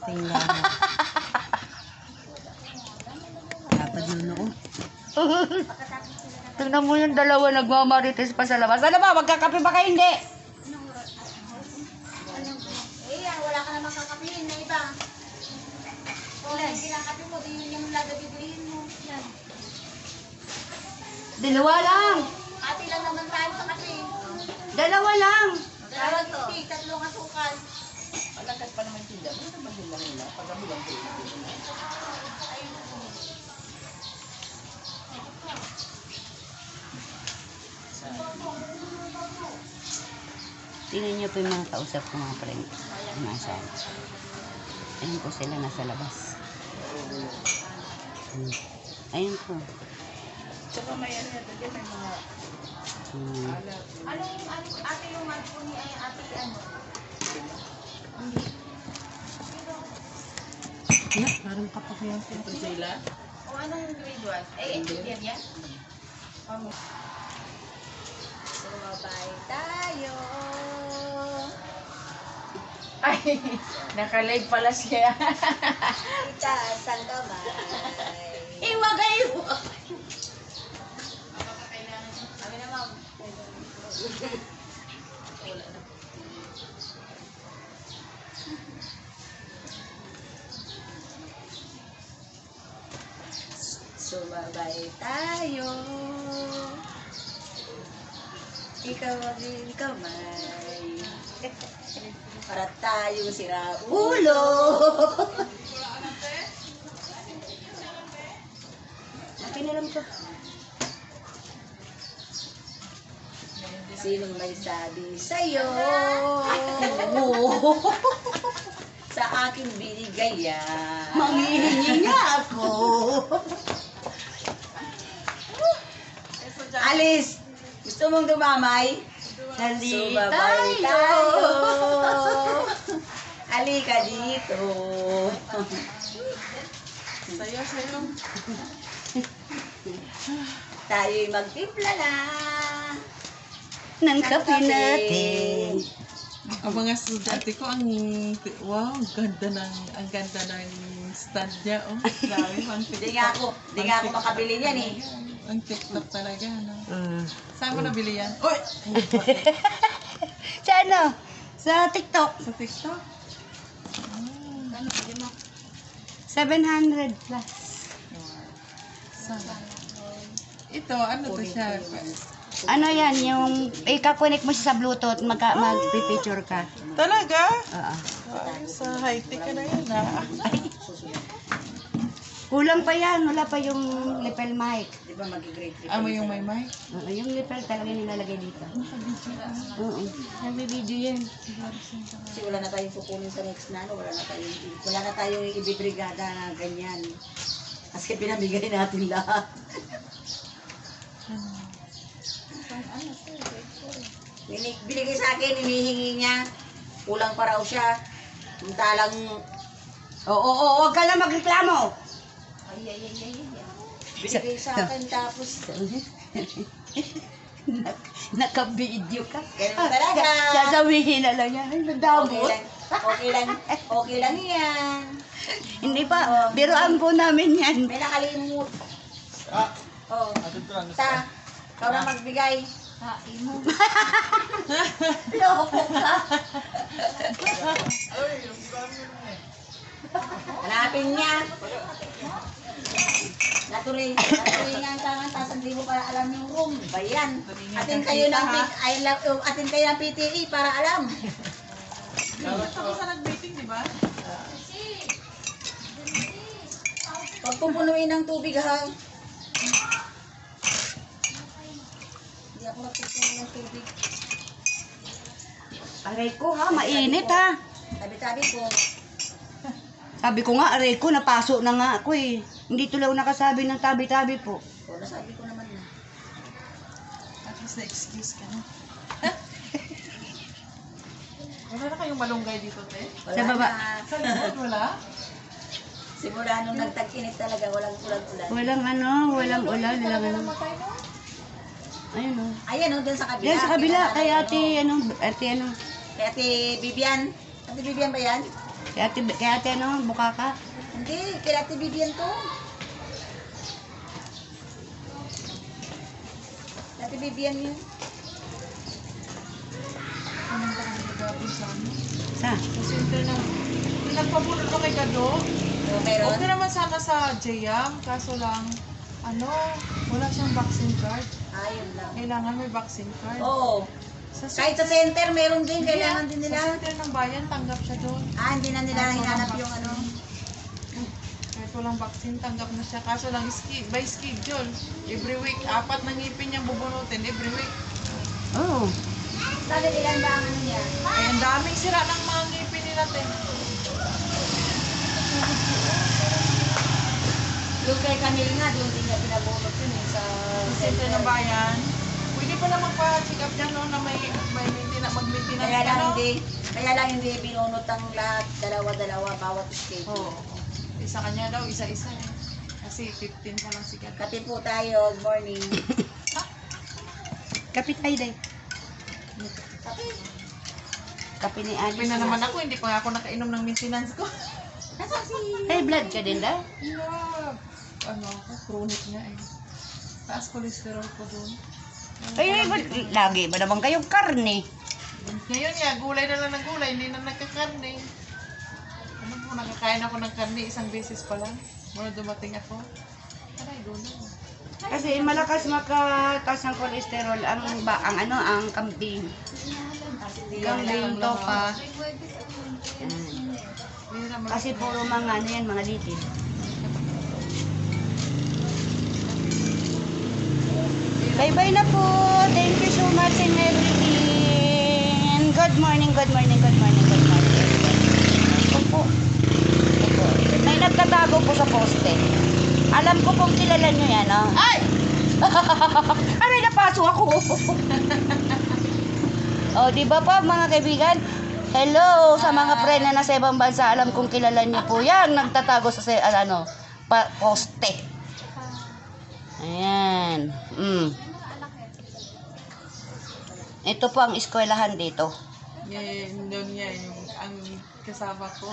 Tingnan mo. Dapat yun ako. Tingnan mo yung dalawa nagmamarites pa sa labas. Ano ba? Magkakape ba kayo? Hindi. Wala ka namang kakapihin na iba. Kung yung kinakapi mo, di yun yung laga bibilihin mo. Yan. Dalawa lang. Ati lang naman tayo sa kape. Dalawa lang. Dalawang tea, tatlong asukal. Palakas pa naman sila. Ano naman sila nila? Pagkami lang sila. Tingnan niyo po yung mga kausap ko mga friend. Nasa. Ayun po sila nasa labas. Ayun po. Tsaka may ano yan. May mga alat. Ano yung ate yung po ni ate ano? Na, parang kapakayan sila. O anong grade 1? Yan yan? Sumabay tayo. Ay, naka-live pala siya. Itaas ang kamay. Iwagay mo. Kami na ma'am. Sumabay tayo. Ikaw din kamay. Para tayo sira ulo. Pinalam ko. Sinong may sabi sa'yo? Sa aking binigay yan. Manghihingi nga ako. Alice, gusto mong dumamay? Dali Sumabay tayo. Halika dito. Sayo. Tayo'y magtimpla na. Ng kape natin. Ang mga estudyante ko, wow, ang ganda ng stand niya, oh. Grabe, ang Di nga ako makabili niyan eh. Ang TikTok talaga, no? Saan mo nabili yan? Uy! Sa ano? Sa TikTok. Sa TikTok? 700 plus. Saan? Ito, ano to siya? Ano yan? Yung ika-connect mo siya sa Bluetooth, mag-picture ka. Talaga? Oo. Ay, sa high-tech ka na yun, ha? Kulang pa yan. Wala pa yung lapel mic. Di ba mag-grade 3? Amo yung may mic? Oo, yung lapel talaga nilalagay dito. Oo. Nag-video yan. Kasi wala na tayong kukunin sa next na ano, wala na tayong ibibrigada na ganyan. Kasi pinamigay natin lahat. Binigay sa akin, hinihingi niya. Kulang pa raw siya. Samantalang, Oo, huwag ka lang magreklamo. binigay sa akin tapos, Naka-video ka. ganun talaga. Sasabihin na lang yan. Ay, nadamot. Okay lang yan. Hindi pa. Biroan po namin yan. May nakalimut. Oh, ta, ikaw na magbigay. Loko ka. Hanapin niya. Natuloy nga ang tangan, taas ang libo para alam yung room. Bayan. Atin kayo ng atin kayo ng PTE para alam. Kami sa nag-meeting, di ba? Pag pupunuin ng tubig ha. Hindi ako nagpupunuin ng tubig. Aray ko ha, mainit ha. Tabi-tabi ko. Sabi ko nga, aray ko, napaso na nga ako eh. Hindi tuloy ako nakasabi ng tabi-tabi po. O, nasabi ko naman na. At least na-excuse ka na. Wala na kayong malunggay dito, te? Wala Sa baba. na. Sa likod, wala? Simula nung nagtag-init talaga, walang ulan-ulan. Walang ano, walang ulan, walang ano. Ayun o. Ayan o, dun sa kabila. Yan sa kabila, Kita kay natin, ate, ano, Kay ate Bibian. Ate Bibian ba yan? Kaya ate ano, buka ka? Hindi, kaya Ate Vivian to. Ate Vivian yun. Pumunta kami kagapon sa ano. Sa? Kasi nagpabulot ko kay Gado. So, meron? Okay naman sana sa JM, kaso lang, wala siyang vaccine card. Ayun lang. Kailangan may vaccine card. Oo. Sa Kahit sa center, meron din. Kailangan din Sa nila. center ng bayan, tanggap siya doon. Hindi na nila hinanap yung ano. Kahit walang vaccine, tanggap na siya. Kaso lang, by schedule. Every week, 4 na ngipin niyang bubunutin every week. Oo. Sabi ilan ba ang ano niya? Ay, ang daming sira ng mga ngipin ni natin. Yung kay Camille nga, doon din niya pinabunot yun sa Sa center ng bayan. Pwede pala magpa-check up dyan, no, na mag-maintenance Kaya ka, lang no? kaya lang hindi binunot ang lahat, dalawa-dalawa, bawat schedule. Oo. Isa kanya daw, isa-isa eh. Kasi 15 pa lang si Gado. Kape po tayo, good morning. Kapit ay day. Kape. Kape ni Alice. Sabi na naman ako, hindi pa nga ako nakainom ng maintenance ko. Nasaan si... Hey, blood ka din daw? Yeah. Ano ako, chronic nga eh. Taas cholesterol ko doon. Ay, lagi ba naman kayong karne? Ngayon nga, gulay na lang ng gulay, hindi na nagkakarne. Ano po, nakakain ako ng karne isang beses pa lang. Muna dumating ako. Aray, doon na. Kasi malakas makataas ng kolesterol ang kambing. Kambing to pa. Kasi puro mga ano yan, mga litis. Bye-bye na po. Thank you so much and everything. Good morning, good morning, good morning, good morning. Opo. Opo. May nagtatago po sa poste. Alam ko pong kilala nyo yan, no? Ay! Aray, napaso ako. Oh, di ba pa mga kaibigan? Hello sa mga friend na nasa ibang bansa. Alam kong kilala nyo po yan. Nagtatago sa poste. Ayan. Ito po ang eskwelahan dito. Yan, doon nga, yung ang kasama ko.